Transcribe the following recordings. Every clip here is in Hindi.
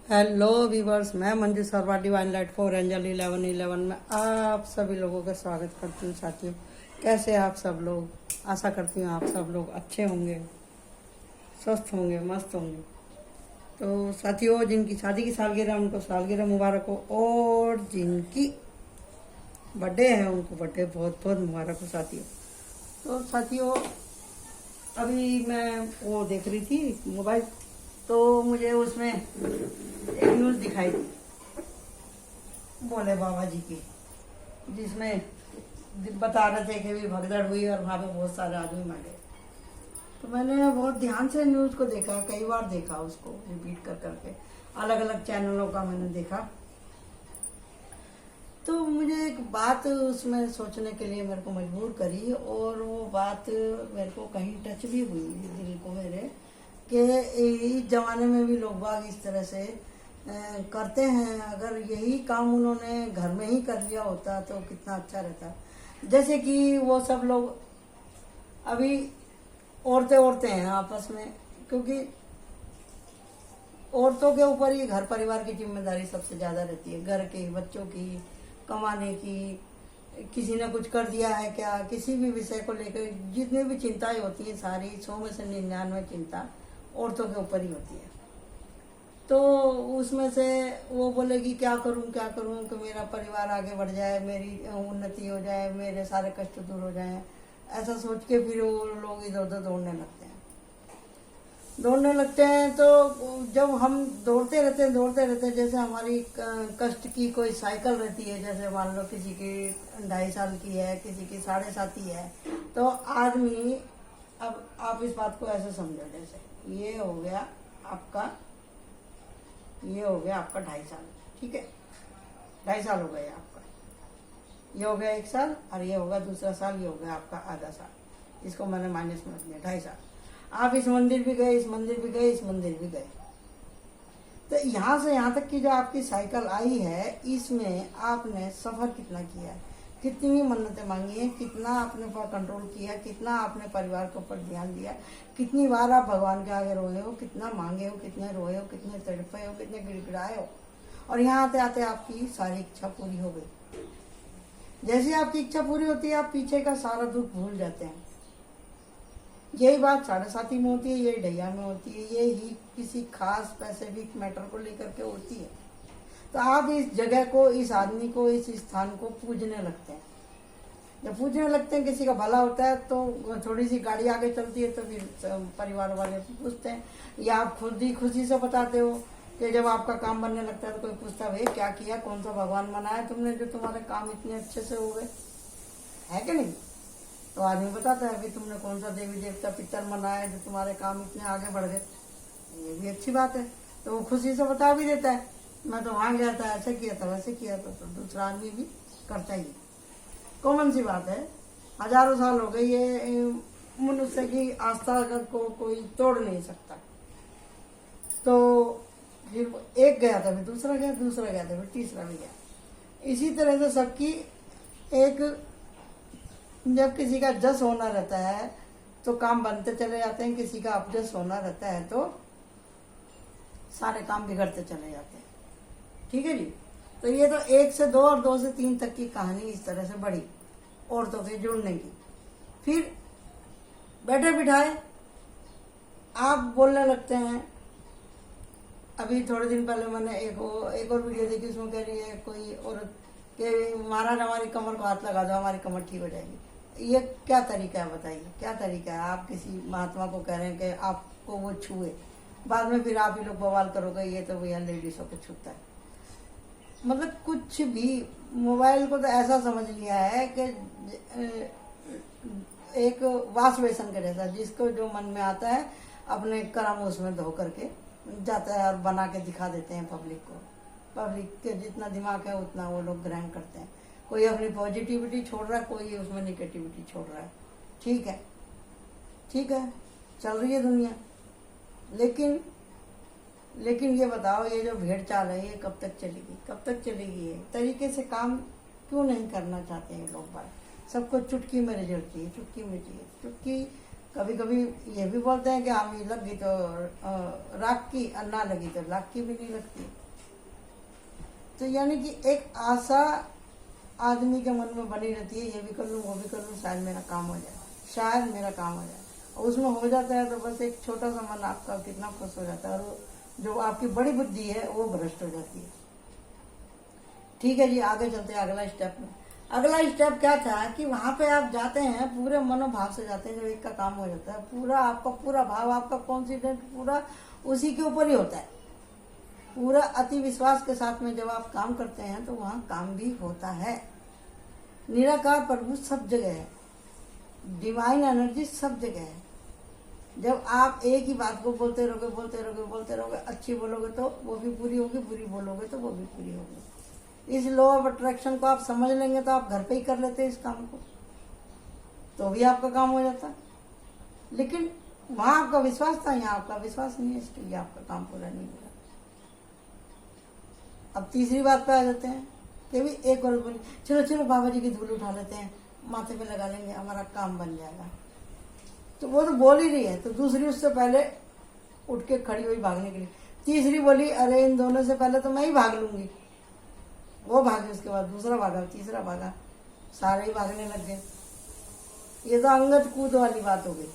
हेलो वीवर्स, मैं Manju Sharma divine light for angel 1111 में आप सभी लोगों का स्वागत करती हूँ। साथियों, कैसे हैं आप सब लोग? आशा करती हूँ आप सब लोग अच्छे होंगे, स्वस्थ होंगे, मस्त होंगे। तो साथियों, जिनकी शादी की सालगिरह उनको सालगिरह मुबारक हो, और जिनकी बर्थडे है उनको बर्थडे बहुत बहुत मुबारक हो साथियों। तो साथियों, अभी मैं वो देख रही थी मोबाइल, तो मुझे उसमें एक न्यूज़ दिखाई दी भोले बाबा जी की, जिसमें बता रहे थे कि भी भगदड़ हुई और वहाँ पे बहुत सारे आदमी मर गए। तो मैंने बहुत ध्यान से न्यूज़ को देखा, कई बार देखा उसको, रिपीट कर करके अलग अलग चैनलों का मैंने देखा। तो मुझे एक बात उसमें सोचने के लिए मेरे को मजबूर करी, और वो बात मेरे को कहीं टच भी हुई दिल को मेरे, कि इस जमाने में भी लोग बाग इस तरह से करते हैं। अगर यही काम उन्होंने घर में ही कर लिया होता तो कितना अच्छा रहता। जैसे कि वो सब लोग अभी औरतें हैं आपस में, क्योंकि औरतों के ऊपर ही घर परिवार की जिम्मेदारी सबसे ज्यादा रहती है, घर की, बच्चों की, कमाने की। किसी ने कुछ कर दिया है क्या, किसी भी विषय को लेकर जितनी भी चिंताएं होती हैं, सारी 100 में से 99 चिंता औरतों के ऊपर ही होती है। तो उसमें से वो बोलेगी क्या करूं कि मेरा परिवार आगे बढ़ जाए, मेरी उन्नति हो जाए, मेरे सारे कष्ट दूर हो जाए। ऐसा सोच के फिर वो लोग इधर उधर दौड़ने लगते हैं। तो जब हम दौड़ते रहते हैं, जैसे हमारी कष्ट की कोई साइकिल रहती है, जैसे मान लो किसी की 2.5 साल की है, किसी की 7.5 की है, तो आदमी, अब आप इस बात को ऐसे समझो, जैसे ये हो गया आपका 2.5 साल, ठीक है, 2.5 साल हो गए आपका, ये हो गया 1 साल, और ये होगा दूसरा साल, ये हो गया आपका आधा साल। इसको मैंने माइनस में रख दिया, 2.5 साल। आप इस मंदिर भी गए, इस मंदिर भी गए, इस मंदिर भी गए, तो यहाँ से यहाँ तक की जो आपकी साइकिल आई है, इसमें आपने सफर कितना किया है, कितनी मन्नतें मांगी है, कितना आपने पर कंट्रोल किया, कितना आपने परिवार के ऊपर ध्यान दिया, कितनी बार आप भगवान के आगे रोए हो, कितना मांगे हो, कितने रोए हो, कितने तड़पे हो, कितने गिड़गिड़ाए हो, और यहाँ आते आते आपकी सारी इच्छा पूरी हो गई। जैसे आपकी इच्छा पूरी होती है, आप पीछे का सारा दुख भूल जाते हैं। यही बात 7.5 में होती है, यही ढैया में होती है, ये ही किसी खास स्पेसिफिक मैटर को लेकर के होती है। तो आप इस जगह को, इस आदमी को, इस स्थान को पूजने लगते हैं। जब पूजने लगते हैं, किसी का भला होता है तो थोड़ी सी गाड़ी आगे चलती है, तो फिर परिवार वाले पूछते हैं, या आप खुद ही खुशी से बताते हो कि जब आपका काम बनने लगता है तो कोई पूछता है, भाई क्या किया, कौन सा भगवान मनाया तुमने जो तुम्हारे काम इतने अच्छे से हो गए, है कि नहीं? तो आदमी बताता है कि तुमने कौन सा देवी देवता पितर मनाया जो तुम्हारे काम इतने आगे बढ़ गए। ये भी अच्छी बात है, तो वो खुशी से बता भी देता है, मैं तो वहां गया था, ऐसे किया था, वैसे किया था। तो दूसरा आदमी भी करता ही, कॉमन सी बात है। हजारों साल हो गए, ये मनुष्य की आस्था को कोई तोड़ नहीं सकता। तो फिर एक गया था, फिर दूसरा गया, दूसरा गया था, फिर तीसरा भी गया। इसी तरह से सबकी एक, जब किसी का जस होना रहता है तो काम बनते चले जाते हैं, किसी का अपजस होना रहता है तो सारे काम बिगड़ते चले जाते हैं, ठीक है जी। तो ये तो 1 से 2 और 2 से 3 तक की कहानी इस तरह से बढ़ी औरतों के जुड़ने की। फिर बैठे बिठाए आप बोलने लगते हैं। अभी थोड़े दिन पहले मैंने एक और वीडियो देखी, उसमें कह रही है कोई औरत कि महाराज हमारी कमर को हाथ लगा दो, हमारी कमर ठीक हो जाएगी। ये क्या तरीका है, बताइए क्या तरीका है? आप किसी महात्मा को कह रहे हैं कि आपको वो छुए, बाद में फिर आप ही लोग बवाल करोगे ये तो भैया लेडीजों को छूता है। मतलब कुछ भी, मोबाइल को तो ऐसा समझ लिया है कि एक वाश बेसन के जैसा, जिसको जो मन में आता है अपने कर्म उसमें धो करके जाता है और बना के दिखा देते हैं पब्लिक को। पब्लिक के जितना दिमाग है उतना वो लोग ग्रहण करते हैं। कोई अपनी पॉजिटिविटी छोड़ रहा है, कोई उसमें निगेटिविटी छोड़ रहा है। ठीक है, ठीक है, चल रही है दुनिया। लेकिन ये बताओ, ये जो भेड़ चाल है ये कब तक चलेगी, कब तक चलेगी? ये तरीके से काम क्यों नहीं करना चाहते हैं लोग बात? सबको चुटकी में रिजल्ट चाहिए, चुटकी में चाहिए, चुटकी कभी कभी ये भी बोलते हैं कि हम ये लग गई तो राख की, और ना लगी तो लाख की भी नहीं लगती। तो यानी कि एक आशा आदमी के मन में बनी रहती है, ये भी कर लूँ वो भी कर लूँ, शायद मेरा काम हो जाए, शायद मेरा काम हो जाए। और उसमें हो जाता है तो बस एक छोटा सा मन आपका कितना खुश हो जाता है, और जो आपकी बड़ी बुद्धि है वो भ्रष्ट हो जाती है। ठीक है जी, आगे चलते हैं अगला स्टेप में। अगला स्टेप क्या था कि वहां पे आप जाते हैं पूरे मनोभाव से जाते हैं, जो एक का काम हो जाता है, पूरा आपका पूरा भाव, आपका कॉन्फिडेंट पूरा उसी के ऊपर ही होता है। पूरा अति विश्वास के साथ में जब आप काम करते हैं तो वहां काम भी होता है। निराकार प्रभु सब जगह है, डिवाइन एनर्जी सब जगह है। जब आप एक ही बात को बोलते रहोगे, अच्छी बोलोगे तो वो भी पूरी होगी, बुरी बोलोगे तो वो भी पूरी होगी। इस लॉ ऑफ अट्रैक्शन को आप समझ लेंगे तो आप घर पे ही कर लेते हैं इस काम को, तो भी आपका काम हो जाता। लेकिन वहां आपका विश्वास था, यहाँ आपका विश्वास नहीं है, इसके लिए आपका काम पूरा नहीं हुआ। अब तीसरी बात पे आ जाते हैं कि भी एक और बोली, चलो चलो बाबा जी की धूल उठा लेते हैं, माथे पे लगा लेंगे, हमारा काम बन जाएगा। तो वो तो बोल ही रही है, तो दूसरी उससे पहले उठ के खड़ी हुई भागने के लिए। तीसरी बोली, अरे इन दोनों से पहले तो मैं ही भाग लूंगी। वो भागी, उसके बाद दूसरा भागा, तीसरा भागा, सारे ही भागने लग गए। ये तो अंगद कूद वाली बात हो गई,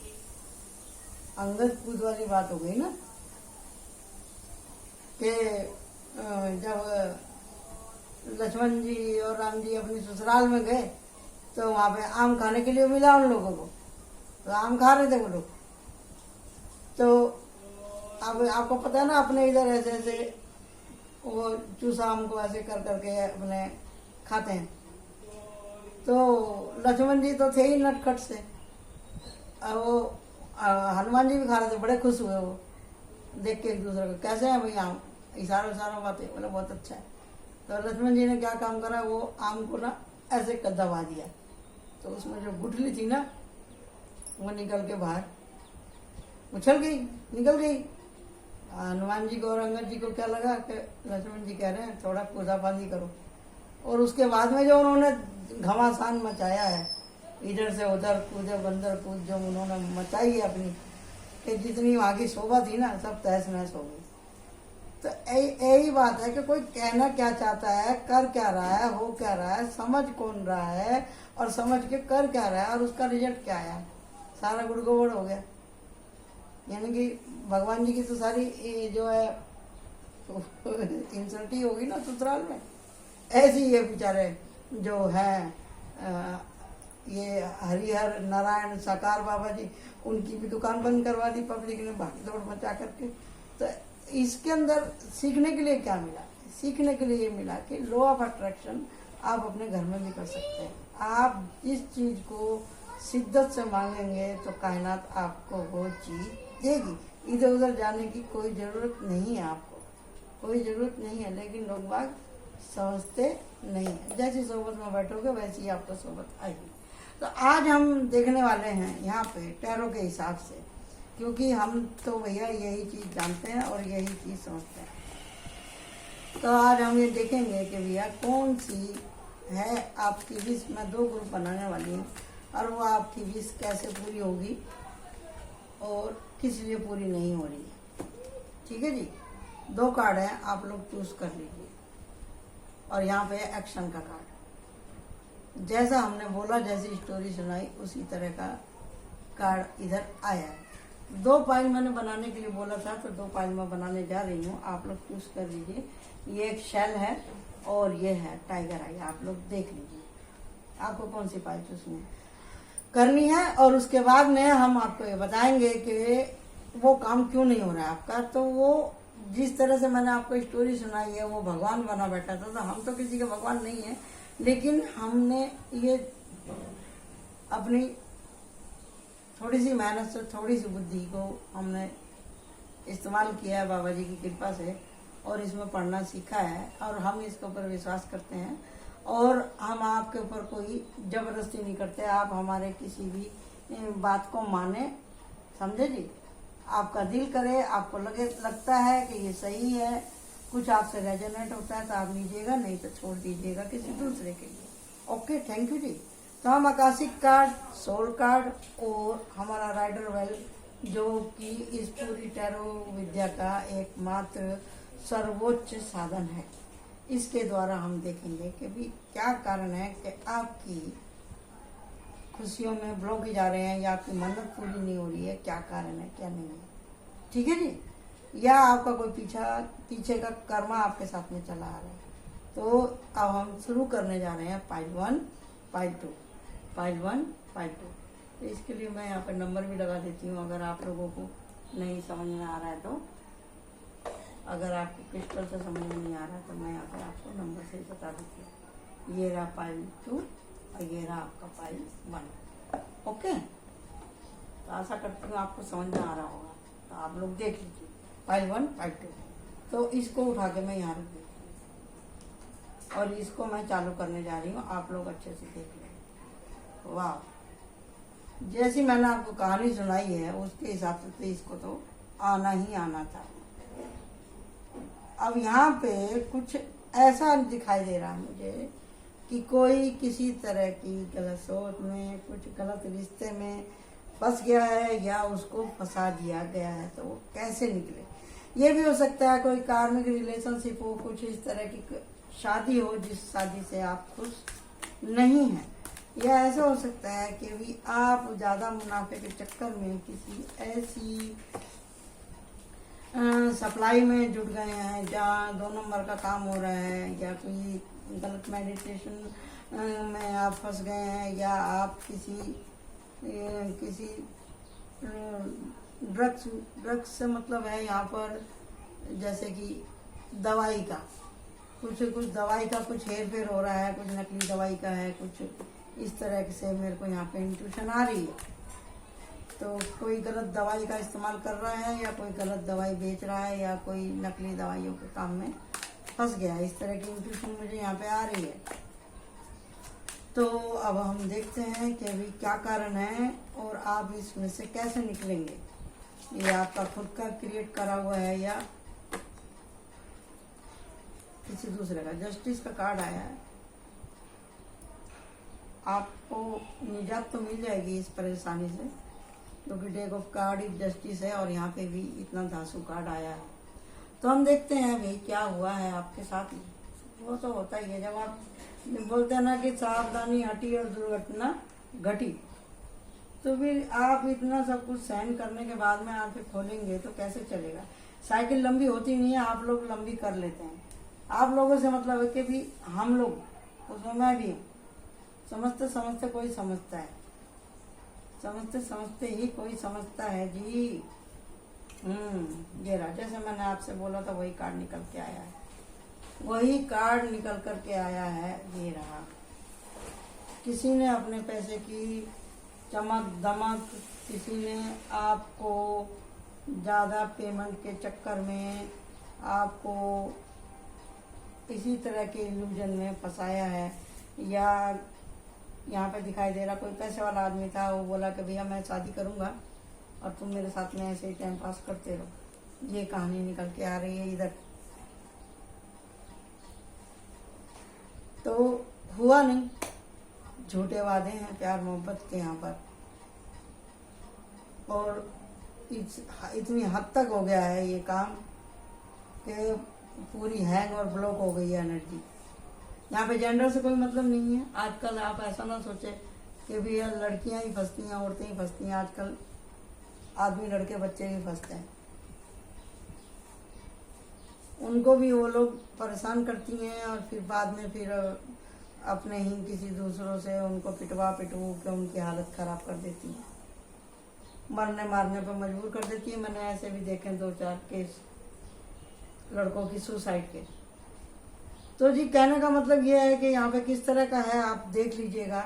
अंगद कूद वाली बात हो गई ना, कि जब लक्ष्मण जी और राम जी अपनी ससुराल में गए तो वहां पे आम खाने के लिए मिला उन लोगों को, तो आम खा रहे थे वो लोग। तो अब आपको पता है ना, अपने इधर ऐसे ऐसे वो चूसा आम को ऐसे कर करके अपने खाते हैं। तो लक्ष्मण जी तो थे ही नटखट से, वो हनुमान जी भी खा रहे थे, बड़े खुश हुए वो देख के एक दूसरे को, कैसे हैं भाई आम, इशारों बातें, बोले बहुत अच्छा है। तो लक्ष्मण जी ने क्या काम करा, वो आम को ना ऐसे दबा दिया, तो उसमें जो गुठली थी ना वो निकल के बाहर उछल गई, निकल गई। हनुमान जी को और अंगद जी को क्या लगा कि लक्ष्मण जी कह रहे हैं थोड़ा कूदाफांदी करो, और उसके बाद में जो उन्होंने घमासान मचाया है, इधर से उधर कूदे बंदर कूद जो उन्होंने मचाई है अपनी, कि जितनी वहाँ की शोभा थी ना सब तहस नहस हो गई। तो यही बात है कि कोई कहना क्या चाहता है, कर क्या रहा है, हो क्या रहा है, समझ कौन रहा है, और समझ के कर क्या रहा है, और उसका रिजल्ट क्या आया, सारा गुड़गोबड़ हो गया। यानी कि भगवान जी की तो सारी जो है इंसल्टी होगी ना ससुराल में। ऐसी ये बेचारे जो है ये हरिहर नारायण साकार बाबा जी, उनकी भी दुकान बंद करवा दी पब्लिक ने भाग दौड़ मचा करके। तो इसके अंदर सीखने के लिए क्या मिला? सीखने के लिए ये मिला कि लॉ ऑफ अट्रैक्शन आप अपने घर में भी कर सकते हैं। आप जिस चीज को शिद्दत से मांगेंगे तो कायनात आपको वो चीज देगी। इधर उधर जाने की कोई जरूरत नहीं है, आपको कोई जरूरत नहीं है, लेकिन लोग बाग समझते नहीं है। जैसी सोबत में बैठोगे वैसी आपको सोबत आएगी। तो आज हम देखने वाले हैं यहाँ पे टैरो के हिसाब से, क्योंकि हम तो भैया यही चीज जानते हैं और यही चीज समझते हैं। तो आज हम ये देखेंगे कि भैया कौन सी है आपकी विश। मैं 2 ग्रुप बनाने वाली हूँ और वो आपकी विश कैसे पूरी होगी और किस लिए पूरी नहीं हो रही है। ठीक है जी, 2 कार्ड हैं, आप लोग चूज कर लीजिए। और यहाँ पे एक्शन का कार्ड, जैसा हमने बोला, जैसी स्टोरी सुनाई उसी तरह का कार्ड इधर आया है। 2 पाइल मैंने बनाने के लिए बोला था, तो 2 पाइल मैं बनाने जा रही हूँ, आप लोग चूज कर लीजिए। ये एक शेल है और ये है टाइगर आई, आप लोग देख लीजिए आपको कौन सी पाइल चूज करनी है। और उसके बाद में हम आपको ये बताएंगे कि वो काम क्यों नहीं हो रहा है आपका। तो वो जिस तरह से मैंने आपको स्टोरी सुनाई है, वो भगवान बना बैठा था, तो हम तो किसी के भगवान नहीं है, लेकिन हमने ये अपनी थोड़ी सी मेहनत से, थोड़ी सी बुद्धि को हमने इस्तेमाल किया है बाबा जी की कृपा से, और इसमें पढ़ना सीखा है, और हम इसके ऊपर विश्वास करते हैं। और हम आपके ऊपर कोई जबरदस्ती नहीं करते, आप हमारे किसी भी बात को माने, समझे जी। आपका दिल करे, आपको लगता है कि ये सही है, कुछ आपसे रेजोनेट होता है तो आप लीजिएगा, नहीं तो छोड़ दीजिएगा किसी दूसरे के लिए। ओके, थैंक यू जी। तो हम आकाशिक कार्ड, सोल कार्ड और हमारा राइडर वेल, जो कि इस पूरी टैरो विद्या का एकमात्र सर्वोच्च साधन है, इसके द्वारा हम देखेंगे कि भी क्या कारण है कि आपकी खुशियों में ब्लॉकेज आ रहे हैं या आपकी मन्नत पूरी नहीं हो रही है, क्या कारण है क्या नहीं है। ठीक है जी, या आपका कोई पीछे का कर्मा आपके साथ में चला आ रहा है। तो अब हम शुरू करने जा रहे हैं पाइल 1, पाइल 2, पाइल 1, पाइल 2। तो इसके लिए मैं यहाँ पर नंबर भी लगा देती हूँ, अगर आप लोगों को नहीं समझ में आ रहा है तो। अगर आपको क्रिस्टल से समझ में नहीं आ रहा है तो मैं यहाँ पर आपको नंबर से ही बता देती हूँ। ये रहा पाइल 2 और ये रहा आपका पाइल 1। ओके, तो आशा करती हूँ आपको समझ में आ रहा होगा। तो आप लोग देख लीजिए पाइल 1, पाइल 2। तो इसको उठा के मैं यहाँ रख देती हूँ और इसको मैं चालू करने जा रही हूँ, आप लोग अच्छे से देख लें। वाह, जैसी मैंने आपको कहानी सुनाई है उसके हिसाब से तो इसको तो आना ही आना था। अब यहाँ पे कुछ ऐसा दिखाई दे रहा है मुझे कि कोई किसी तरह की गलत सोच में, कुछ गलत रिश्ते में फंस गया है या उसको फंसा दिया गया है। तो वो कैसे निकले, ये भी हो सकता है कोई कार्मिक रिलेशनशिप हो, कुछ इस तरह की शादी हो जिस शादी से आप खुश नहीं हैं, या ऐसा हो सकता है कि भी आप ज़्यादा मुनाफे के चक्कर में किसी ऐसी सप्लाई में जुट गए हैं जहाँ 2 नंबर का काम हो रहा है, या कोई गलत मेडिटेशन में आप फंस गए हैं, या आप किसी ड्रग्स से मतलब है यहाँ पर, जैसे कि दवाई का कुछ दवाई का कुछ हेर फेर हो रहा है, कुछ नकली दवाई का है, कुछ इस तरह से मेरे को यहाँ पे इंट्यूशन आ रही है। तो कोई गलत दवाई का इस्तेमाल कर रहा है, या कोई गलत दवाई बेच रहा है, या कोई नकली दवाइयों के काम में फंस गया, इस तरह की इंट्यूशन मुझे यहाँ पे आ रही है। तो अब हम देखते हैं कि अभी क्या कारण है और आप इसमें से कैसे निकलेंगे। ये आपका खुद का क्रिएट करा हुआ है या किसी दूसरे का। जस्टिस का कार्ड आया है, आपको निजात तो मिल जाएगी इस परेशानी से, क्योंकि deck of card he justice है और यहाँ पे भी इतना धांसू कार्ड आया है। तो हम देखते हैं भाई क्या हुआ है आपके साथ में। वो तो होता ही है, जब आप बोलते हैं ना कि सावधानी हटी और दुर्घटना घटी, तो फिर आप इतना सब कुछ सहन करने के बाद में आप खोलेंगे तो कैसे चलेगा। साइकिल लंबी होती नहीं है, आप लोग लंबी कर लेते हैं। आप लोगों से मतलब है कि भी हम लोग, उसमें मैं भी समझते समझते कोई समझता है, समझते समझते ही कोई समझता है जी। ये रहा, जैसे मैंने आपसे बोला था वही कार्ड निकल के आया है, वही कार्ड निकल कर के आया है। ये रहा, किसी ने अपने पैसे की चमक दमक, किसी ने आपको ज़्यादा पेमेंट के चक्कर में आपको इसी तरह के इल्यूजन में फंसाया है, या यहाँ पे दिखाई दे रहा कोई पैसे वाला आदमी था, वो बोला कि भैया मैं शादी करूँगा और तुम मेरे साथ में ऐसे ही टाइम पास करते रहो। ये कहानी निकल के आ रही है इधर। तो हुआ नहीं, झूठे वादे हैं प्यार मोहब्बत के यहाँ पर, और इतनी हद तक हो गया है ये काम कि पूरी हैंग और ब्लॉक हो गई है एनर्जी। यहाँ पे जेंडर से कोई मतलब नहीं है। आजकल आप ऐसा ना सोचे कि भैया लड़कियां ही फंसती हैं, औरतें ही फंसती हैं। आजकल आदमी, लड़के, बच्चे भी फंसते हैं, उनको भी वो लोग परेशान करती हैं और फिर बाद में फिर अपने ही किसी दूसरों से उनको पिटवा के उनकी हालत खराब कर देती हैं, मरने मारने पर मजबूर कर देती है। मैंने ऐसे भी देखे 2-4 केस लड़कों की सुसाइड के। तो जी कहने का मतलब ये है कि यहाँ पे किस तरह का है आप देख लीजिएगा,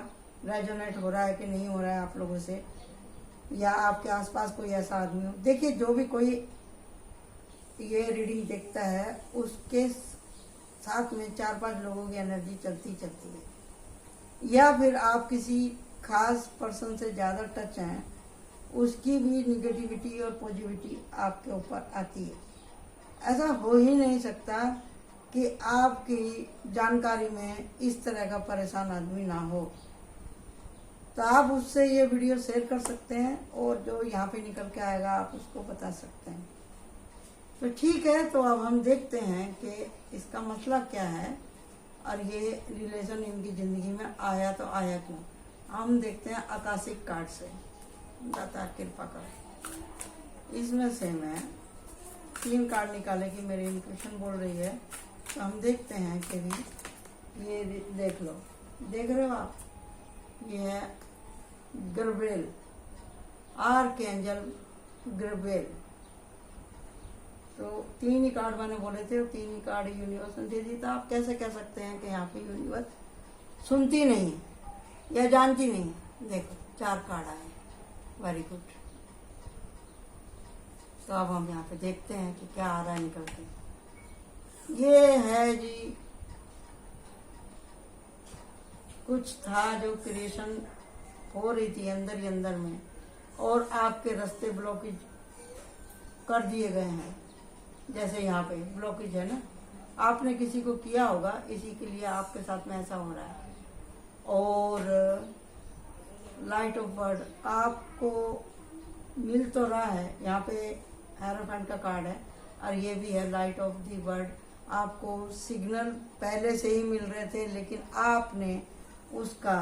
रेजोनेट हो रहा है कि नहीं हो रहा है आप लोगों से, या आपके आसपास कोई ऐसा आदमी हो। देखिए, जो भी कोई ये रीडिंग देखता है उसके साथ में 4-5 लोगों की एनर्जी चलती है, या फिर आप किसी खास पर्सन से ज़्यादा टच हैं, उसकी भी निगेटिविटी और पॉजिटिविटी आपके ऊपर आती है। ऐसा हो ही नहीं सकता कि आपकी जानकारी में इस तरह का परेशान आदमी ना हो। तो आप उससे ये वीडियो शेयर कर सकते हैं और जो यहाँ पे निकल के आएगा आप उसको बता सकते हैं। तो ठीक है, तो अब हम देखते हैं कि इसका मसला क्या है और ये रिलेशन इनकी ज़िंदगी में आया तो आया क्यों। हम देखते हैं आकाशिक कार्ड से, दाता कृपा कर। इसमें से मैं 3 कार्ड निकाले कि मेरी इंट्यूशन बोल रही है। तो हम देखते हैं कि भी ये देख लो, देख रहे हो आप, ये है गब्रिएल, आर्कएंजल गब्रिएल। तो 3 ही कार्ड मैंने बोले थे और 3 ही कार्ड यूनिवर्स ने दे दी। तो आप कैसे कह सकते हैं कि यहाँ पे यूनिवर्स सुनती नहीं या जानती नहीं। देखो 4 कार्ड आए, वेरी गुड। तो अब हम यहाँ पे देखते हैं कि क्या आ रहा है निकल के। ये है जी, कुछ था जो क्रिएशन हो रही थी अंदर ही अंदर में और आपके रास्ते ब्लॉकेज कर दिए गए हैं। जैसे यहाँ पे ब्लॉकेज है ना, आपने किसी को किया होगा, इसी के लिए आपके साथ में ऐसा हो रहा है। और लाइट ऑफ वर्ड आपको मिल तो रहा है, यहाँ पे हेरोफेंट का कार्ड है और ये भी है लाइट ऑफ दी वर्ड। आपको सिग्नल पहले से ही मिल रहे थे लेकिन आपने उसका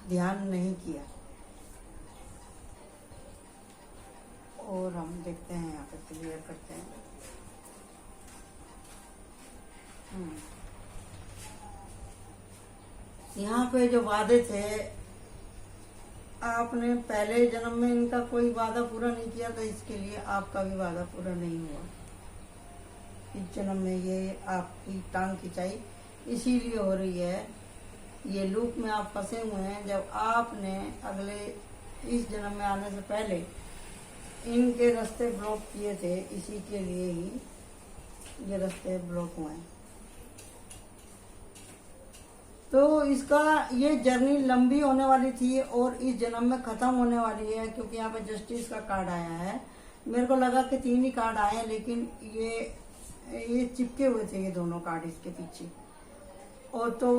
ध्यान नहीं किया। और हम देखते हैं यहाँ पे, क्लियर करते हैं। यहाँ पे जो वादे थे, आपने पहले जन्म में इनका कोई वादा पूरा नहीं किया तो इसके लिए आपका भी वादा पूरा नहीं हुआ। इस जन्म में ये आपकी टांग खिंचाई इसीलिए हो रही है, ये लूप में आप फंसे हुए हैं। जब आपने अगले इस जन्म में आने से पहले इनके रास्ते ब्लॉक किए थे, इसी के लिए ही ये रास्ते ब्लॉक हुए हैं। तो इसका ये जर्नी लंबी होने वाली थी और इस जन्म में खत्म होने वाली है, क्योंकि यहाँ पे जस्टिस का कार्ड आया है। मेरे को लगा कि 3 ही कार्ड आए हैं, लेकिन ये चिपके हुए थे ये दोनों कार्ड इसके पीछे। और तो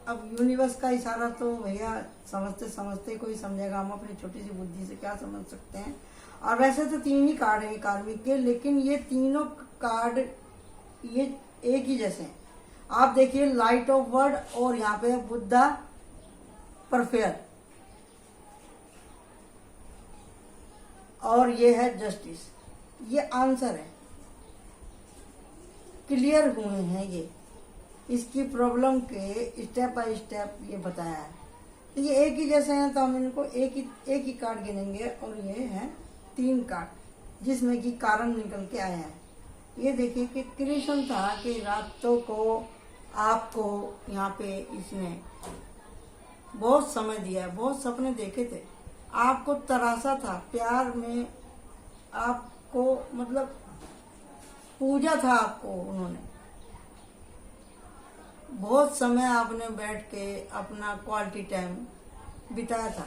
अब यूनिवर्स का इशारा तो भैया समझते समझते कोई समझेगा, हम अपनी छोटी सी बुद्धि से क्या समझ सकते हैं। और वैसे तो 3 ही कार्ड है कार्मिक के, लेकिन ये तीनों कार्ड ये एक ही जैसे हैं। आप देखिए, लाइट ऑफ वर्ड और यहाँ पे बुद्धा परफेयर और ये है जस्टिस। ये आंसर है, क्लियर हुए हैं ये, इसकी प्रॉब्लम के स्टेप बाय स्टेप ये बताया है। तो ये एक ही जैसे हैं, तो हम इनको एक ही कार्ड गिनेंगे। और ये है 3 कार्ड जिसमें कि कारण निकल के आया है। ये देखिए कि क्रिएशन था कि रातों को आपको यहाँ पे इसने बहुत समय दिया है, बहुत सपने देखे थे, आपको तरासा था प्यार में, आपको मतलब पूजा था आपको उन्होंने। बहुत समय आपने बैठ के अपना क्वालिटी टाइम बिताया था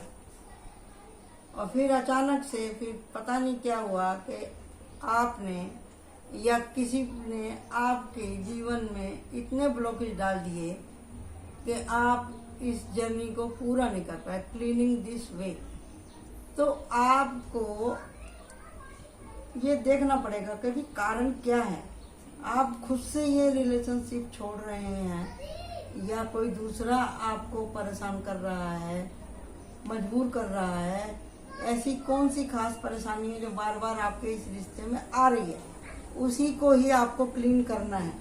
और फिर अचानक से फिर पता नहीं क्या हुआ कि आपने या किसी ने आपके जीवन में इतने ब्लॉकेज डाल दिए कि आप इस जर्नी को पूरा नहीं कर पाए, क्लीनिंग दिस वे। तो आपको ये देखना पड़ेगा कि भी कारण क्या है। आप खुद से ये रिलेशनशिप छोड़ रहे हैं या कोई दूसरा आपको परेशान कर रहा है, मजबूर कर रहा है। ऐसी कौन सी खास परेशानी है जो बार बार आपके इस रिश्ते में आ रही है, उसी को ही आपको क्लीन करना है,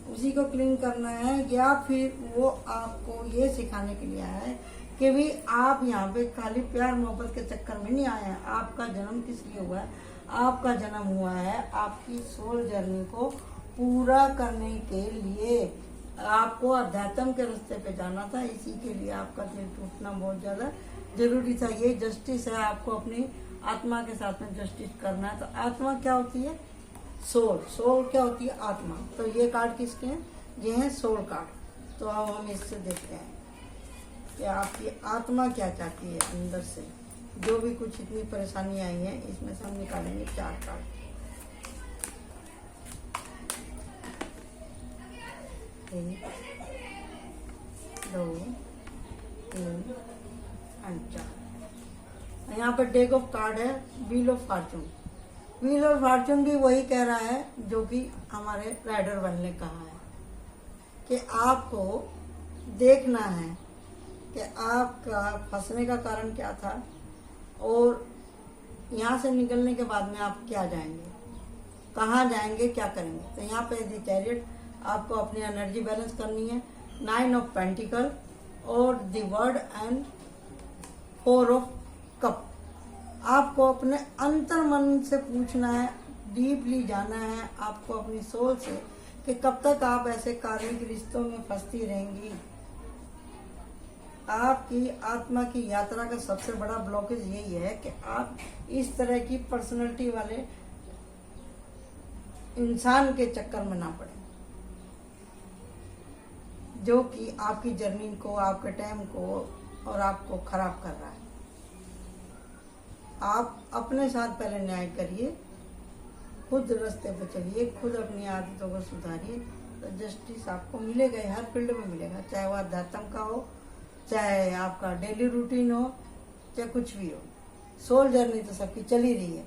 उसी को क्लीन करना है। या फिर वो आपको ये सिखाने के लिए आया है कि भी आप यहाँ पे खाली प्यार मोहब्बत के चक्कर में नहीं आए हैं। आपका जन्म किस लिए हुआ है? आपका जन्म हुआ है आपकी सोल जर्नी को पूरा करने के लिए। आपको अध्यात्म के रास्ते पे जाना था, इसी के लिए आपका दिल टूटना बहुत ज्यादा जरूरी था। ये जस्टिस है, आपको अपनी आत्मा के साथ में जस्टिस करना है। तो आत्मा क्या होती है? सोल। सोल क्या होती है? आत्मा। तो ये कार्ड किसके हैं? ये है सोल कार्ड। तो अब हम इससे देखते हैं कि आपकी आत्मा क्या चाहती है अंदर से। जो भी कुछ इतनी परेशानी आई है, इसमें से हम निकालेंगे 4 कार्ड। एक, 2, 3, एंड 4। यहाँ पर डेक ऑफ कार्ड है wheel of Fortune. Wheel of Fortune भी वही कह रहा है जो कि हमारे राइडर वन ने कहा है कि आपको देखना है कि आपका फंसने का कारण क्या था और यहाँ से निकलने के बाद में आप क्या जाएंगे, कहाँ जाएंगे, क्या करेंगे। तो यहाँ पे द चैरियट आपको अपनी एनर्जी बैलेंस करनी है। 9 ऑफ पेंटिकल और the word and 4 of cup. आपको अपने अंतर मन से पूछना है, डीपली जाना है आपको अपनी सोल से कि कब तक आप ऐसे कार्मिक रिश्तों में फंसती रहेंगी। आपकी आत्मा की यात्रा का सबसे बड़ा ब्लॉकेज यही है कि आप इस तरह की पर्सनैलिटी वाले इंसान के चक्कर में ना पड़े जो कि आपकी जर्नी को, आपके टाइम को और आपको खराब कर रहा है। आप अपने साथ पहले न्याय करिए, खुद रास्ते पर चलिए, खुद अपनी आदतों को सुधारिए, तो जस्टिस आपको मिलेगा ही, हर फील्ड में मिलेगा, चाहे वो अध्यात्म का हो, चाहे आपका डेली रूटीन हो, चाहे कुछ भी हो। सोल जर्नी तो सबकी चल ही रही है।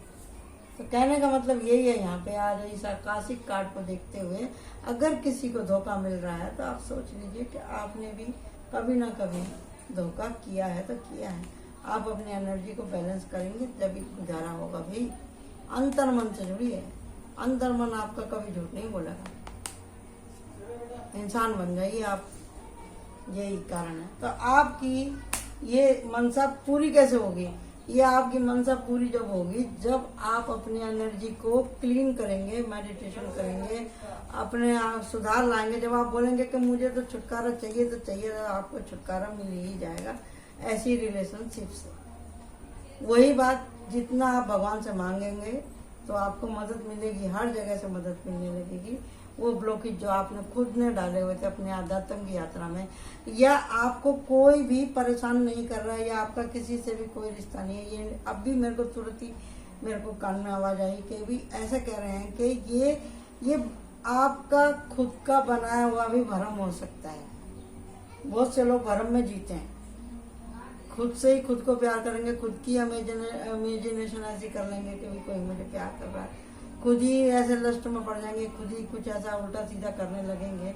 तो कहने का मतलब यही है, यहाँ पे आज इस आकाशिक कार्ड को देखते हुए अगर किसी को धोखा मिल रहा है तो आप सोच लीजिए कि आपने भी कभी ना कभी धोखा किया है तो किया है। आप अपनी एनर्जी को बैलेंस करेंगे जब भी गुजारा होगा। भाई अंतर मन से जुड़िए, अंतर मन आपका कभी झूठ नहीं बोलेगा। इंसान बन जाइए आप, यही कारण है। तो आपकी ये मनसा पूरी कैसे होगी? ये आपकी मनसा पूरी जब होगी जब आप अपनी एनर्जी को क्लीन करेंगे, मेडिटेशन करेंगे, अपने आप सुधार लाएंगे। जब आप बोलेंगे कि मुझे तो छुटकारा चाहिए तो चाहिए, तो आपको छुटकारा मिल ही जाएगा। ऐसी रिलेशनशिप से वही बात, जितना आप भगवान से मांगेंगे तो आपको मदद मिलेगी, हर जगह से मदद मिलने लगेगी। वो ब्लॉकेज जो आपने खुद ने डाले हुए थे अपने आध्यात्म की यात्रा में, या आपको कोई भी परेशान नहीं कर रहा है, या आपका किसी से भी कोई रिश्ता नहीं है। ये अब भी मेरे को तुरंत ही मेरे को कान में आवाज आई कि भी ऐसे कह रहे हैं कि ये आपका खुद का बनाया हुआ भी भ्रम हो सकता है। बहुत से लोग भ्रम में जीते हैं, खुद से ही खुद को प्यार करेंगे, खुद की इमेजिनेशन ऐसी कर लेंगे कि भी कोई मुझे प्यार कर रहा है, खुद ही ऐसे लस्ट में पड़ जाएंगे, खुद ही कुछ ऐसा उल्टा सीधा करने लगेंगे,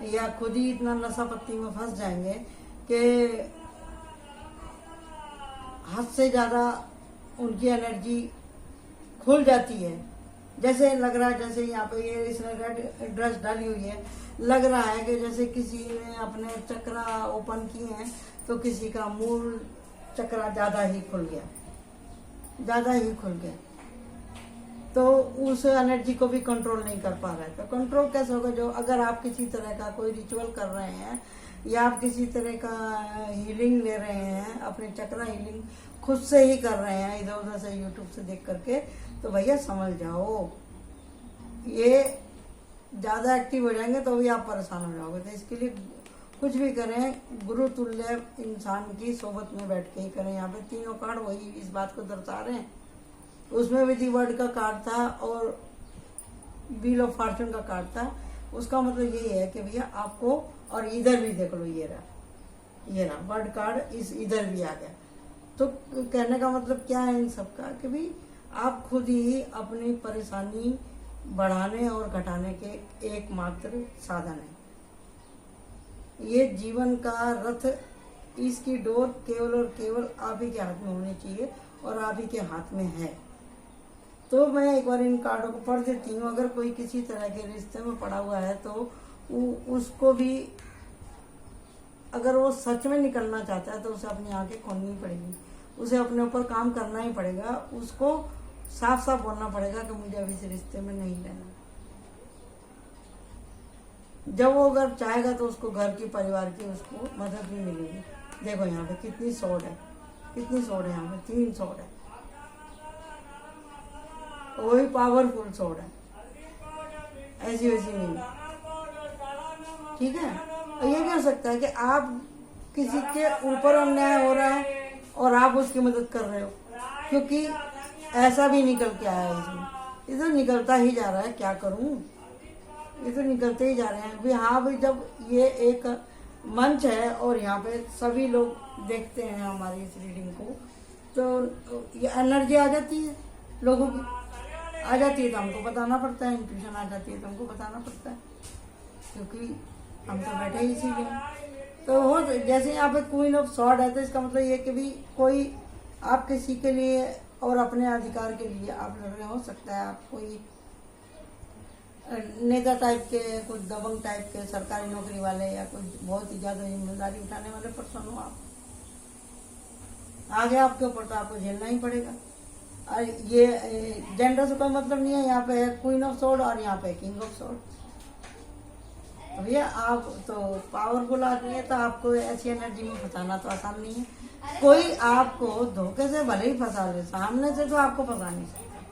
या खुद ही इतना नशा पत्ती में फंस जाएंगे कि हद से ज्यादा उनकी एनर्जी खुल जाती है। जैसे लग रहा है, जैसे यहाँ पे ये इसने रेड ड्रेस डाली हुई है, लग रहा है कि जैसे किसी ने अपने चक्रा ओपन किए हैं तो किसी का मूल चक्रा ज्यादा ही खुल गया, ज्यादा ही खुल गया, तो उस एनर्जी को भी कंट्रोल नहीं कर पा रहा है। तो कंट्रोल कैसे होगा? जो अगर आप किसी तरह का कोई रिचुअल कर रहे हैं या आप किसी तरह का हीलिंग ले रहे हैं, अपने चक्रा हीलिंग खुद से ही कर रहे हैं इधर उधर से यूट्यूब से देख करके, तो भैया समझ जाओ ये ज्यादा एक्टिव हो जाएंगे तो भी आप परेशान हो जाओगे। तो इसके लिए कुछ भी करें, गुरु तुल्य इंसान की सोबत में बैठ के ही करें। यहाँ पे तीनों कार्ड वही इस बात को दर्शा रहे हैं। उसमें भी दी वर्ड का कार्ड था और व्हील ऑफ फॉर्चून का कार्ड था। उसका मतलब यही है कि भैया आपको, और इधर भी देख लो, ये रहा वर्ड कार्ड, इस इधर भी आ गया। तो कहने का मतलब क्या है इन सबका कि भाई आप खुद ही अपनी परेशानी बढ़ाने और घटाने के एकमात्र साधन है। ये जीवन का रथ, इसकी डोर केवल और केवल आप ही के हाथ में होनी चाहिए और आप ही के हाथ में है। तो मैं एक बार इन कार्डों को पढ़ देती हूँ। अगर कोई किसी तरह के रिश्ते में पड़ा हुआ है तो उसको भी, अगर वो सच में निकलना चाहता है तो उसे अपनी आंखें खोलनी पड़ेगी, उसे अपने ऊपर काम करना ही पड़ेगा, उसको साफ साफ बोलना पड़ेगा कि मुझे अभी इस रिश्ते में नहीं रहना। जब वो अगर चाहेगा तो उसको घर की, परिवार की उसको मदद भी मिलेगी। देखो यहाँ पे कितनी सोड है, कितनी सोड है, यहाँ पे 3 सोड है, वही पावरफुल सोड है, ऐसी वैसी नहीं। ठीक है, और ये भी हो सकता है कि आप किसी के ऊपर अन्याय हो रहा है और आप उसकी मदद कर रहे हो, क्योंकि ऐसा भी निकल के आया है इसमें। ये तो निकलता ही जा रहा है, क्या करूं, ये तो निकलते ही जा रहे हैं। भी हाँ भाई, जब ये एक मंच है और यहाँ पे सभी लोग देखते हैं हमारी इस रीडिंग को, तो ये एनर्जी आ जाती है लोगों की, आ जाती है तो हमको बताना पड़ता है, इंट्यूशन आ जाती है तो हमको बताना पड़ता है, क्योंकि हम तो बैठे ही इसीलिए। तो हो जैसे यहाँ पे क्वीन ऑफ सॉर्ड है, तो इसका मतलब ये कि भी कोई आप किसी के लिए और अपने अधिकार के लिए आप लड़ रहे, हो सकता है आप कोई नेता टाइप के, कुछ दबंग टाइप के, सरकारी नौकरी वाले, या कुछ बहुत ही ज्यादा जिम्मेदारी उठाने वाले पर्सन हो आप, आगे आपके ऊपर तो आपको झेलना ही पड़ेगा। और ये जेंडर से कोई मतलब नहीं है, यहाँ पे है क्वीन ऑफ सोर्ड और यहाँ पे किंग ऑफ सोर्ड। तो भैया आप तो पावरफुल आदमी है, तो आपको ऐसी एनर्जी में फंसाना तो आसान नहीं है। कोई आपको धोखे से भले ही फंसा ले, सामने से तो आपको फंसा नहीं सकता,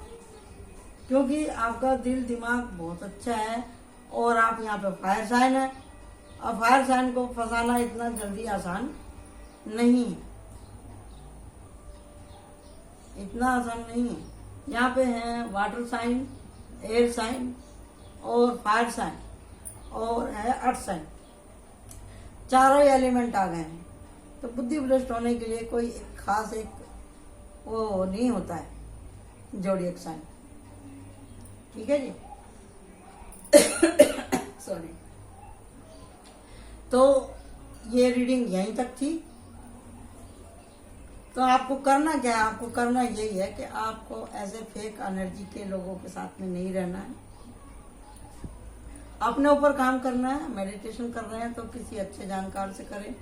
क्योंकि आपका दिल दिमाग बहुत अच्छा है और आप यहाँ पे फायर साइन है, और फायर साइन को फंसाना इतना जल्दी आसान नहीं है, इतना आसान नहीं है। यहाँ पे है वाटर साइन, एयर साइन और फायर साइन, और है अर्थ साइन, चारों एलिमेंट आ गए हैं। तो बुद्धि भ्रष्ट होने के लिए कोई खास एक वो नहीं होता है जोडिएक साइन, ठीक है जी। सॉरी। तो ये रीडिंग यहीं तक थी। तो आपको करना क्या है, आपको करना यही है कि आपको ऐसे फेक एनर्जी के लोगों के साथ में नहीं रहना है, अपने ऊपर काम करना है। मेडिटेशन कर रहे हैं तो किसी अच्छे जानकार से करें,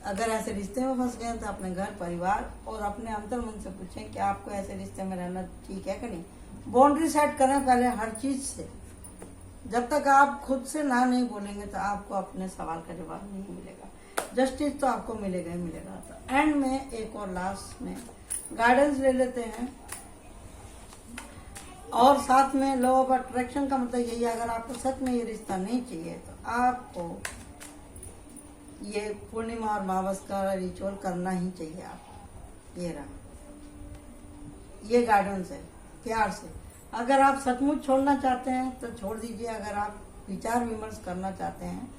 अगर ऐसे रिश्ते में फंस गए तो अपने घर परिवार और अपने अंतर मन से पूछें कि आपको ऐसे रिश्ते में रहना ठीक है कि नहीं। बाउंड्री सेट करें पहले हर चीज से। जब तक आप खुद से ना नहीं बोलेंगे तो आपको अपने सवाल का जवाब नहीं मिलेगा, जस्टिस तो आपको मिलेगा ही मिलेगा। तो एंड में एक और लास्ट में गाइडेंस ले लेते हैं, और साथ में लॉ ऑफ अट्रैक्शन का मतलब यही है, अगर आपको सच में ये रिश्ता नहीं चाहिए तो आपको ये पूर्णिमा और अमावस का रिचुअल करना ही चाहिए आपको। ये रहा, ये गाइडेंस है प्यार से। अगर आप सचमुच छोड़ना चाहते हैं तो छोड़ दीजिए, अगर आप विचार विमर्श करना चाहते हैं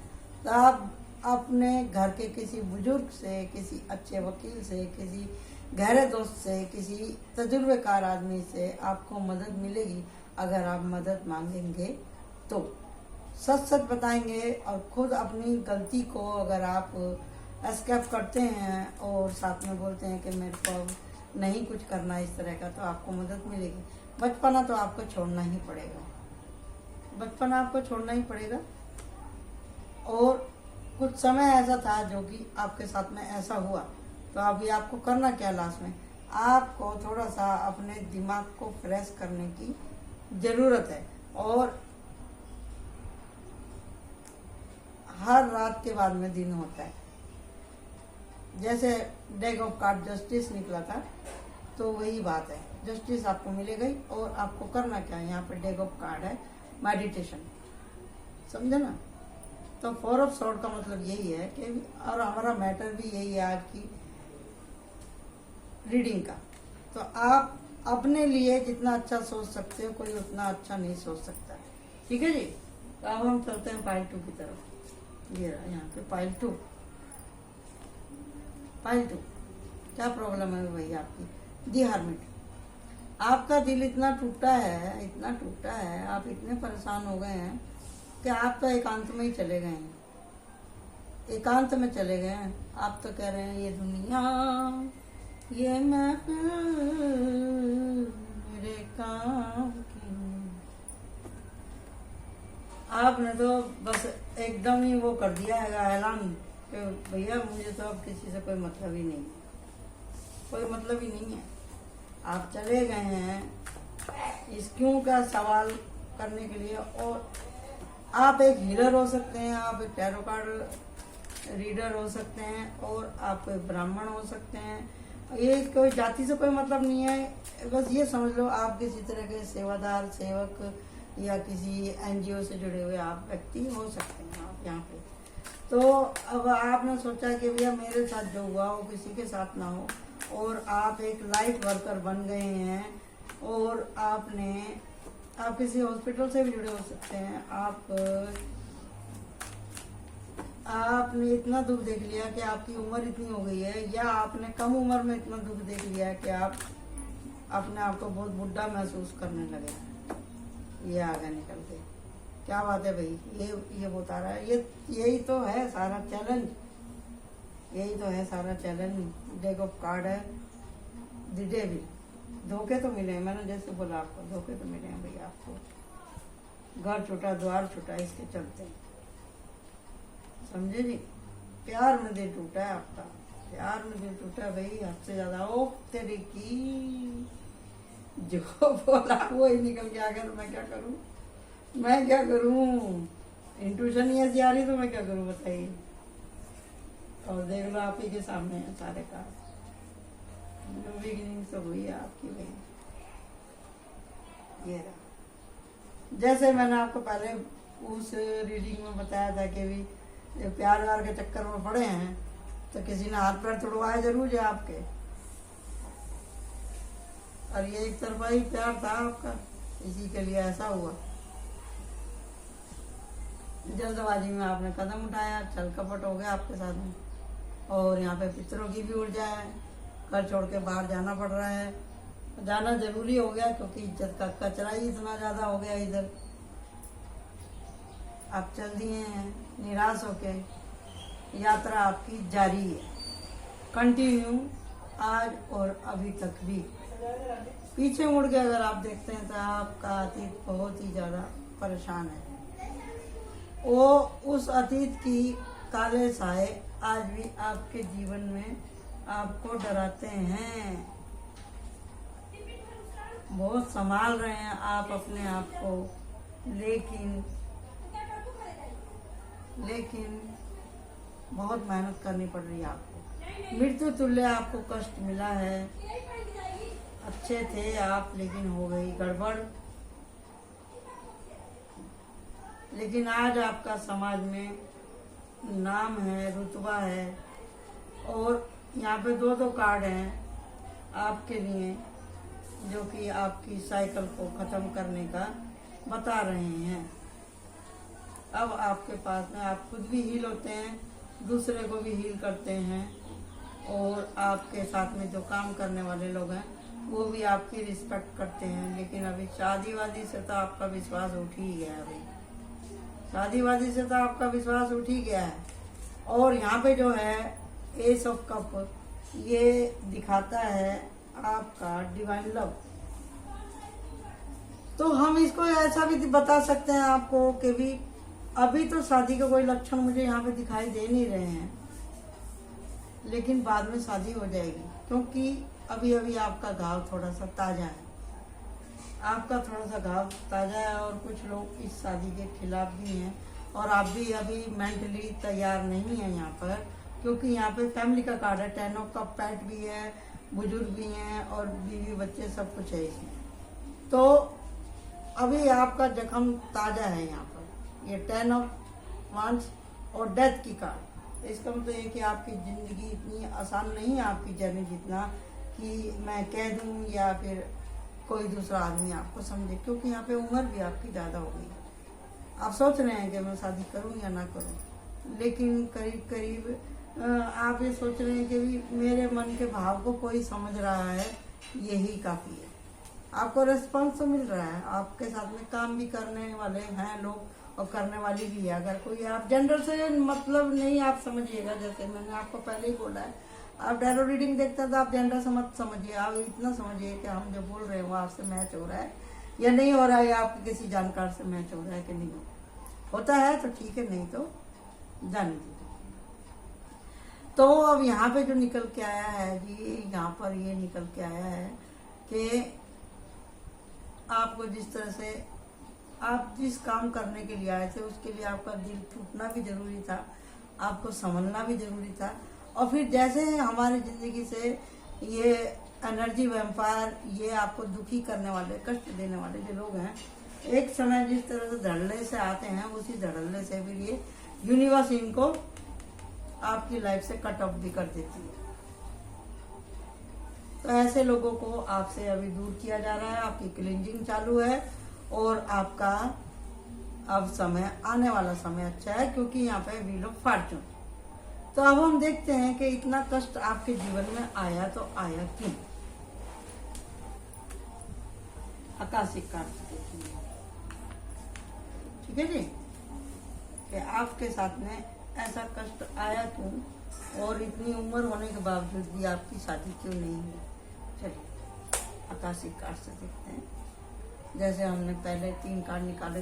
तो आप अपने घर के किसी बुजुर्ग से, किसी अच्छे वकील से, किसी गहरे दोस्त से, किसी तजुर्बेकार आदमी से आपको मदद मिलेगी। अगर आप मदद मांगेंगे तो सच सच बताएंगे, और खुद अपनी गलती को अगर आप एस्केप करते हैं और साथ में बोलते हैं कि मेरे को नहीं कुछ करना इस तरह का, तो आपको मदद मिलेगी। बचपना तो आपको छोड़ना ही पड़ेगा, बचपना आपको छोड़ना ही पड़ेगा। और कुछ समय ऐसा था जो कि आपके साथ में ऐसा हुआ, तो अभी आपको करना क्या, लास्ट में आपको थोड़ा सा अपने दिमाग को फ्रेश करने की जरूरत है। और हर रात के बाद में दिन होता है, जैसे डेग ऑफ कार्ड जस्टिस निकला था, तो वही बात है, जस्टिस आपको मिलेगा ही। और आपको करना क्या है, यहाँ पे डेग ऑफ कार्ड है मेडिटेशन, समझे ना। तो फोर ऑफ सॉर्ड का मतलब यही है कि, और हमारा मैटर भी यही है आज की रीडिंग का। तो आप अपने लिए जितना अच्छा सोच सकते हो, कोई उतना अच्छा नहीं सोच सकता, ठीक है जी। तो अब हम चलते हैं पाइल 2 की तरफ। ये रहा यहाँ पे पाइल 2। पाइल 2 क्या प्रॉब्लम है भाई आपकी, दी हर्मिट। आपका दिल इतना टूटा है, इतना टूटा है, आप इतने परेशान हो गए हैं कि आप तो एकांत में ही चले गए हैं, एकांत में चले गए हैं। आप तो कह रहे हैं ये दुनिया, ये महफिल मेरे काम की। आपने तो बस एकदम ही वो कर दिया है ऐलान कि भैया मुझे तो अब किसी से कोई मतलब ही नहीं, कोई मतलब ही नहीं है। आप चले गए हैं इस क्यों का सवाल करने के लिए। और आप एक हीलर हो सकते हैं, आप एक टैरो कार्ड रीडर हो सकते हैं, और आप कोई ब्राह्मण हो सकते हैं। ये कोई जाति से कोई मतलब नहीं है, बस ये समझ लो आप किसी तरह के सेवादार, सेवक या किसी एनजीओ से जुड़े हुए आप व्यक्ति हो सकते हैं आप यहाँ पे। तो अब आपने सोचा कि भैया मेरे साथ जो हुआ वो किसी के साथ ना हो, और आप एक लाइट वर्कर बन गए हैं, और आप किसी हॉस्पिटल से भी जुड़े हो सकते हैं, आपने इतना दुख देख लिया कि आपकी उम्र इतनी हो गई है, या आपने कम उम्र में इतना दुख देख लिया है कि आप अपने आप को बहुत बुढ़ा महसूस करने लगे। ये आगे निकलते क्या बात है भाई, ये बता रहा है, ये यही तो है सारा चैलेंज, यही तो है सारा चैलेंज। देखो कार्ड है द डेविल, धोखे तो मिले, मैंने जैसे बोला आपको धोखे तो मिले हैं भैया आपको, घर छूटा द्वार छूटा इसके चलते, समझे जी। प्यार में दिल टूटा है आपका, प्यार में दिल टूटा है भाई हद से ज्यादा। ओ तेरी की जो बोला वो ही निकल गया, अगर मैं क्या करूं, मैं क्या करूं, इंट्यूशन ही ऐसी आ रही तो मैं क्या करूं बताइए। और देख लो आप ही के सामने है सारे का, जो बिगिनिंग से हुई है आपकी भाई, ये रहा। जैसे मैंने आपको पहले उस रीडिंग में बताया था कि भी प्यार व्यार के चक्कर में पड़े हैं तो किसी ने हाथ पैर तोड़वाया जरूर है आपके, और ये एक तरफा ही प्यार था आपका, इसी के लिए ऐसा हुआ। जल्दबाजी में आपने कदम उठाया, छल कपट हो गया आपके साथ में, और यहाँ पे पितरों की भी ऊर्जा है, घर छोड़ के बाहर जाना पड़ रहा है, जाना जरूरी हो गया क्योंकि इज्जत का कचरा ही इतना ज्यादा हो गया इधर। आप चल दिए हैं निराश होके, यात्रा आपकी जारी है, कंटिन्यू आज और अभी तक भी। पीछे मुड़ के अगर आप देखते हैं तो आपका अतीत बहुत ही ज्यादा परेशान है, वो उस अतीत की काले साए आज भी आपके जीवन में आपको डराते हैं, बहुत संभाल रहे हैं आप अपने आप को, लेकिन बहुत मेहनत करनी पड़ रही है आपको। मृत्यु तुल्य आपको कष्ट मिला है, अच्छे थे आप लेकिन हो गई गड़बड़। लेकिन आज आपका समाज में नाम है, रुतबा है, और यहाँ पे दो दो कार्ड हैं आपके लिए जो कि आपकी साइकिल को खत्म करने का बता रहे हैं। अब आपके पास में आप खुद भी हील होते हैं, दूसरे को भी हील करते हैं, और आपके साथ में जो काम करने वाले लोग हैं वो भी आपकी रिस्पेक्ट करते हैं। लेकिन अभी शादी वादी से तो आपका विश्वास उठ ही गया है, अभी शादी वादी से तो आपका विश्वास उठ ही गया है। और यहाँ पे जो है एस ऑफ कप, ये दिखाता है आपका डिवाइन लव। तो हम इसको ऐसा भी बता सकते हैं आपको कि भी अभी तो शादी का कोई लक्षण मुझे यहाँ पे दिखाई दे नहीं रहे हैं, लेकिन बाद में शादी हो जाएगी, क्योंकि अभी अभी आपका घाव थोड़ा सा ताजा है, आपका थोड़ा सा घाव ताजा है, और कुछ लोग इस शादी के खिलाफ भी हैं, और आप भी अभी मेंटली तैयार नहीं है यहाँ पर, क्योंकि यहाँ पे फैमिली का कार्ड है, 10 ऑफ कप, पेट भी है, बुजुर्ग भी हैं, और बीवी बच्चे सब कुछ है इसमें। तो अभी आपका जख्म ताजा है यहाँ पर, ये 10 ऑफ वांस और डेथ की कार्ड। इसका मतलब ये कि आपकी जिंदगी इतनी आसान नहीं है, आपकी जर्नी जितना कि मैं कह दूं या फिर कोई दूसरा आदमी आपको समझे, क्योंकि यहाँ पे उम्र भी आपकी ज़्यादा हो गई है। आप सोच रहे हैं कि मैं शादी करूं या ना करूं, लेकिन करीब करीब आप ये सोच रहे हैं कि भी मेरे मन के भाव को कोई समझ रहा है, यही काफ़ी है। आपको रिस्पॉन्स तो मिल रहा है, आपके साथ में काम भी करने वाले हैं लोग, और करने वाली भी है। अगर कोई आप जेंडर से मतलब नहीं आप समझिएगा, जैसे मैंने आपको पहले ही बोला है, आप टैरो रीडिंग देखते हैं तो आप जेंडर से मत समझिए, आप इतना समझिए कि हम जो बोल रहे हैं वो आपसे मैच हो रहा है या नहीं हो रहा है, या आपके किसी जानकार से मैच हो रहा है कि नहीं होता है तो ठीक है, नहीं तो जाने दीजिए। तो अब यहाँ पे जो निकल के आया है जी, यहाँ पर ये निकल के आया है कि आपको जिस तरह से आप जिस काम करने के लिए आए थे उसके लिए आपका दिल टूटना भी जरूरी था, आपको समझना भी जरूरी था। और फिर जैसे हमारी जिंदगी से ये एनर्जी वैम्पायर, ये आपको दुखी करने वाले, कष्ट देने वाले जो लोग हैं, एक समय जिस तरह से धड़ल्ले से आते हैं, उसी धड़ल्ले से फिर ये यूनिवर्स इनको आपकी लाइफ से कट ऑफ भी कर देती है। तो ऐसे लोगों को आपसे अभी दूर किया जा रहा है, आपकी क्लींजिंग चालू है, और आपका अब समय आने वाला समय अच्छा है, क्योंकि यहाँ पे व्हील ऑफ फॉर्चून। तो अब हम देखते हैं कि इतना कष्ट आपके जीवन में आया तो आया क्यों। आकाशिक कार्ड देखिए, ठीक है जी, कि आपके साथ में ऐसा कष्ट आया क्यों, और इतनी उम्र होने के बावजूद भी आपकी शादी क्यों नहीं हुई। चलिए आकाशिक कार्ड से देखते हैं। जैसे हमने पहले 3 कार्ड निकाले,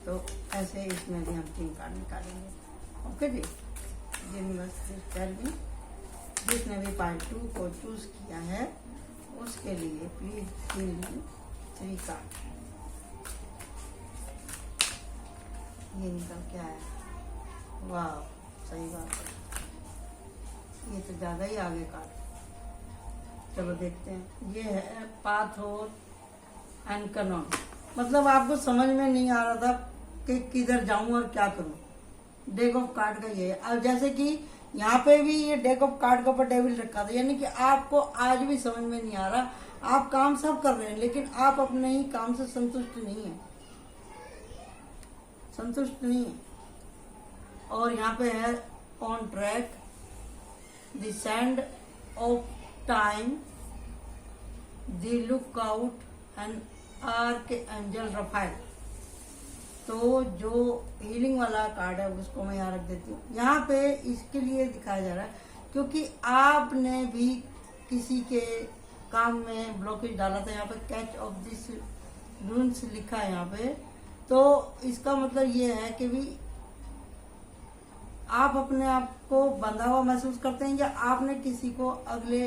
तो ऐसे इसमें भी हम 3 कार्ड निकालेंगे। ओके जी, जिसने भी पार्ट 2 को चूज किया है उसके लिए प्लीज गिव 3 कार्ड। ये निकल के आया, वाह सही बात है, ये तो ज्यादा ही आगे कार्ड। चलो देखते हैं। ये है पाथ और एनकनॉन, मतलब आपको समझ में नहीं आ रहा था कि किधर जाऊं और क्या करूं। डेक ऑफ कार्ड का ये है। अब जैसे कि यहाँ पे भी ये डेक ऑफ कार्ड के ऊपर डेविल रखा था, यानी कि आपको आज भी समझ में नहीं आ रहा, आप काम सब कर रहे हैं लेकिन आप अपने ही काम से संतुष्ट नहीं है, संतुष्ट नहीं है। और यहाँ पे है on track, the sand of time, the look out and arc angel Rafale. तो जो हीलिंग वाला कार्ड है उसको मैं यहाँ रख देती हूँ। यहाँ पे इसके लिए दिखाया जा रहा है क्योंकि आपने भी किसी के काम में ब्लॉकेज डाला था। यहाँ पे कैच ऑफ दिस रून्स लिखा है यहाँ पे, तो इसका मतलब ये है कि भी आप अपने आप को बंधा हुआ महसूस करते हैं, या आपने किसी को अगले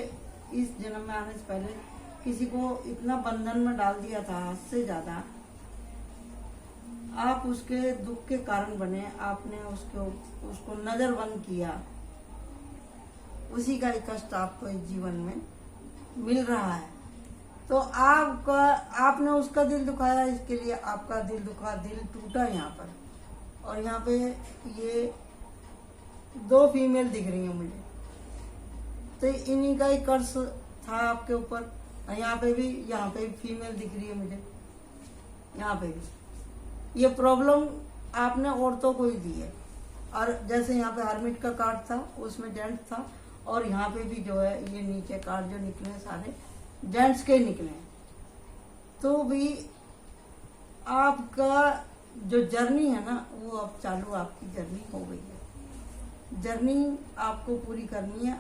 इस जन्म में आने से पहले किसी को इतना बंधन में डाल दिया था, हद से ज्यादा आप उसके दुख के कारण बने, आपने उसको नजरबंद किया, उसी का कष्ट आपको इस जीवन में मिल रहा है। तो आपने उसका दिल दुखाया, इसके लिए आपका दिल दुखा, दिल टूटा यहाँ पर। और यहाँ पे ये 2 फीमेल दिख रही है मुझे, तो इन्हीं का ही कर्ज था आपके ऊपर। यहाँ पे भी फीमेल दिख रही है मुझे, यहाँ पे भी ये प्रॉब्लम आपने औरतों को ही दी है। और जैसे यहाँ पे हर्मिट का कार्ड था उसमें जेंट्स था, और यहाँ पे भी जो है ये नीचे कार्ड जो निकले सारे जेंट्स के निकले हैं। तो भी आपका जो जर्नी है ना वो अब चालू, आपकी जर्नी हो गई है। जर्नी आपको पूरी करनी है,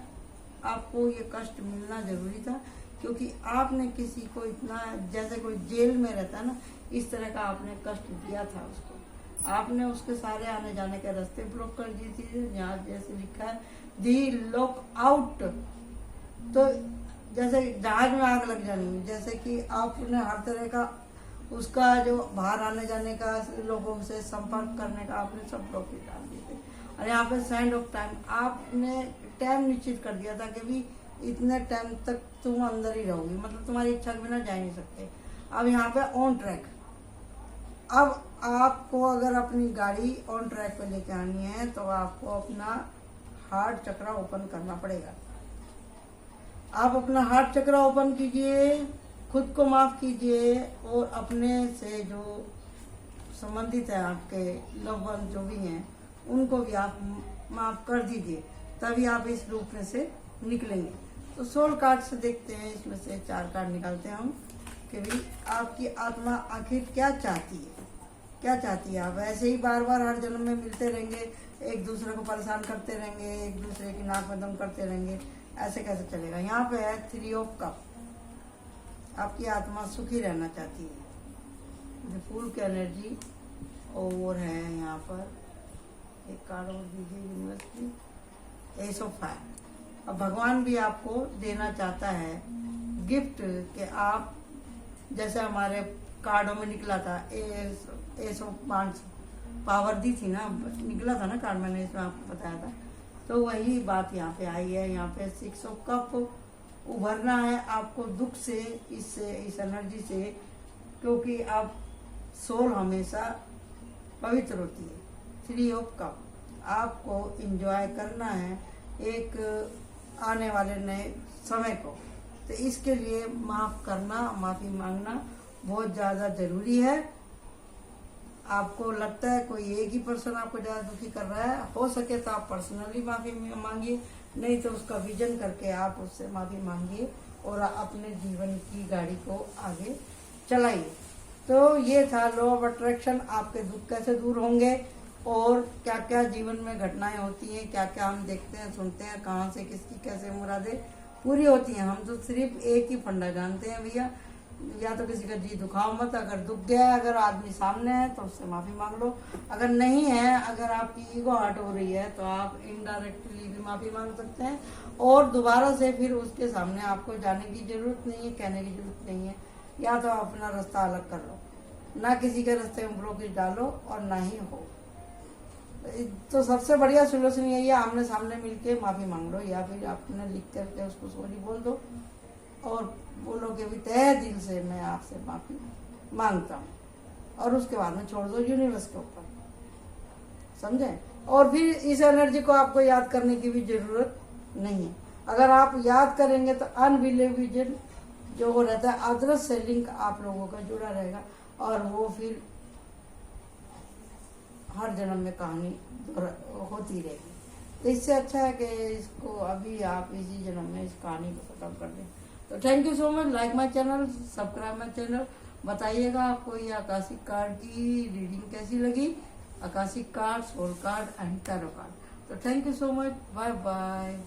आपको ये कष्ट मिलना जरूरी था, क्योंकि आपने किसी को इतना, जैसे कोई जेल में रहता है ना, इस तरह का आपने कष्ट दिया था उसको। आपने उसके सारे आने जाने के रास्ते ब्लॉक कर दिए थे। यहाँ जैसे लिखा है दी लॉक आउट, तो जैसे जहाज में आग लग जानी, जैसे कि आपने हर तरह का उसका जो बाहर आने जाने का, लोगों से संपर्क करने का, आपने सब ब्लॉक डाल दिए थे। और यहाँ पे सैंड ऑफ टाइम, आपने टाइम निश्चित कर दिया था कि भी इतने टाइम तक तुम अंदर ही रहोगी, मतलब तुम्हारी इच्छा के बिना जा नहीं सकते। अब यहाँ पे ऑन ट्रैक, अब आपको अगर अपनी गाड़ी ऑन ट्रैक पे लेके आनी है तो आपको अपना हार्ट चक्र ओपन करना पड़ेगा। आप अपना हार्ट चक्र ओपन कीजिए, खुद को माफ कीजिए, और अपने से जो संबंधित है आपके लव वन जो भी हैं उनको भी आप माफ कर दीजिए, तभी आप इस रूप में से निकलेंगे। तो 16 कार्ड से देखते हैं, इसमें से 4 कार्ड निकालते हैं हम कि भी आपकी आत्मा आखिर क्या चाहती है, क्या चाहती है। आप ऐसे ही बार बार हर जन्म में मिलते रहेंगे, एक दूसरे को परेशान करते रहेंगे, एक दूसरे की नाक में दम करते रहेंगे, ऐसे कैसे चलेगा। यहाँ पे है 3 ऑफ कप, आपकी आत्मा सुखी रहना चाहती है। फूल की एनर्जी और है यहाँ पर, एक कार्ड और दीजिए यूनिवर्सिटी, एस ऑफ फायर। अब भगवान भी आपको देना चाहता है गिफ्ट कि आप, जैसे हमारे कार्डों में निकला था एस ऑफ वांड्स, पावर दी थी ना, निकला था ना कार्ड, मैंने इसमें आपको बताया था। तो वही बात यहाँ पे आई है। यहाँ पे 6 ऑफ कप, उभरना है आपको दुख से, इससे, इस एनर्जी से, क्योंकि आप सोल हमेशा पवित्र होती है। 3 ऑफ कप, आपको एंजॉय करना है एक आने वाले नए समय को, तो इसके लिए माफ करना, माफी मांगना बहुत ज्यादा जरूरी है। आपको लगता है कोई एक ही पर्सन आपको ज्यादा दुखी कर रहा है, हो सके तो आप पर्सनली माफी मांगिए, नहीं तो उसका विजन करके आप उससे माफी मांगिए और अपने जीवन की गाड़ी को आगे चलाइए। तो ये था लॉ ऑफ अट्रैक्शन। आपके दुख कैसे दूर होंगे और क्या क्या जीवन में घटनाएं होती हैं, क्या क्या हम देखते हैं सुनते हैं, कहाँ से किसकी कैसे मुरादें पूरी होती हैं। हम तो सिर्फ एक ही फंडा जानते हैं भैया, या तो किसी का जी दुखाओ मत। अगर दुख गया है, अगर आदमी सामने है तो उससे माफी मांग लो, अगर नहीं है, अगर आपकी ईगो हर्ट हो रही है तो आप इनडायरेक्टली भी माफी मांग सकते हैं और दोबारा से फिर उसके सामने आपको जाने की जरूरत नहीं है, कहने की जरूरत नहीं है। या तो अपना रास्ता अलग कर लो, ना किसी के रास्ते में ब्लॉकेज डालो और ना ही हो। तो सबसे बढ़िया सोल्यूशन यही है, आमने सामने मिलके माफी मांग लो, या फिर आपने लिख करके उसको सॉरी बोल दो और बोलो कि भी तहे दिल से मैं आपसे माफी मांगता हूँ, और उसके बाद में छोड़ दो यूनिवर्स के ऊपर, समझे। और फिर इस एनर्जी को आपको याद करने की भी जरूरत नहीं है। अगर आप याद करेंगे तो अनबिलीवेबल जो हो रहता है अदृश्य से लिंक आप लोगों का जुड़ा रहेगा, और वो फिर हर जन्म में कहानी होती रहेगी। तो इससे अच्छा है कि इसको अभी आप इसी जन्म में इस कहानी को खत्म कर दें। तो thank you so much. Like my channel, subscribe my channel. बताइएगा आपको ये आकाशिक कार्ड की रीडिंग कैसी लगी, akashic card, soul card and tarot card. तो thank you so much, bye bye.